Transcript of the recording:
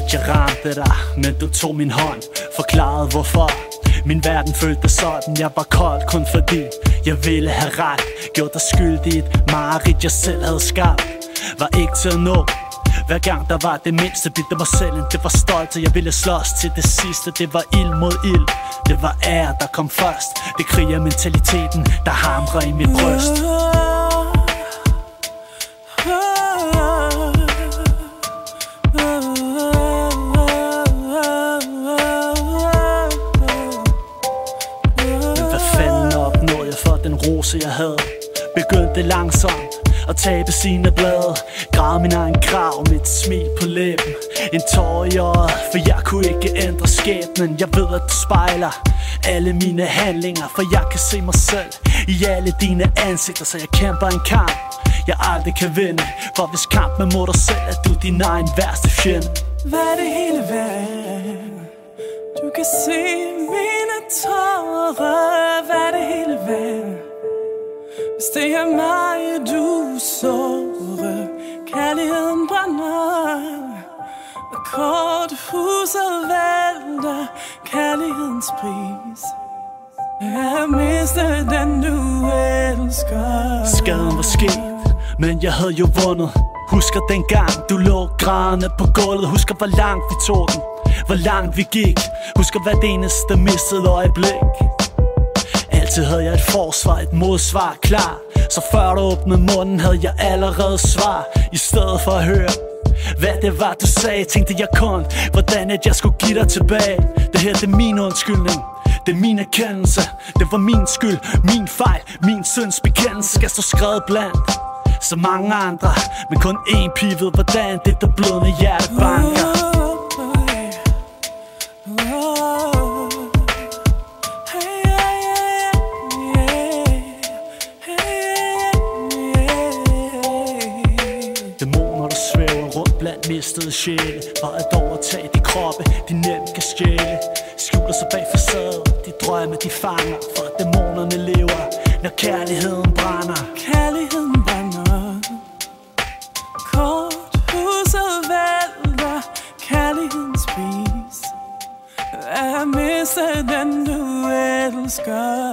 at jeg ramte dig, men du tog min hånd, forklarede hvorfor. Min verden følte sådan, jeg var kold kun fordi jeg ville have ret. Gjorde dig skyldig i et mareridt, jeg selv havde skabt. Var ikke til at nå. Hver gang der var det mindste, bidte mig selv ind. Det var stolt, og jeg ville slås til det sidste. Det var ild mod ild, det var ære, der kom først. Det kriger mentaliteten, der hamrer i mit bryst. Men hvad fanden opnåede jeg for den rose jeg havde? Begyndte langsomt at tabe sine blade. Græd min egen grav med et smil på læben. En tår i øjet, for jeg kunne ikke ændre skæbnen. Jeg ved at du spejler alle mine handlinger, for jeg kan se mig selv i alle dine ansigter. Så jeg kæmper en kamp, jeg aldrig kan vinde. For hvis kampen mod dig selv, er du din egen værste fjende. Hvad er det hele værd? Du kan se mine tårer. Hvad er det hele værd? Hvis det er mig, du sårer. Kærligheden brænder, og korthuset vælter. Kærlighedens pris er miste den du elsker. Skaden var sket, men jeg havde jo vundet. Husker dengang du lå grædende på gulvet. Husker hvor langt vi tog den, hvor langt vi gik. Husker hvert eneste mistede øjeblik. Altid havde jeg et forsvar, et modsvar klar. Så før du åbnede munden, havde jeg allerede svar. I stedet for at høre, hvad det var du sagde, tænkte jeg kun, hvordan at jeg skulle give dig tilbage. Det her, det er min undskyldning, det er min erkendelse. Det var min skyld, min fejl, min synds bekendelse. Skal stå skrevet blandt så mange andre, men kun én pige ved, hvordan det der blødende hjerte banker. Dæmoner der svæver rundt blandt mistede sjæle, for at overtage de kroppe, de nemt kan stjæle. Skjuler sig bag facaden, de drømme de fanger. For at dæmonerne lever, når kærligheden brænder. Kærligheden brænder, korthuset vælter. Kærlighedens pris er miste den du elsker.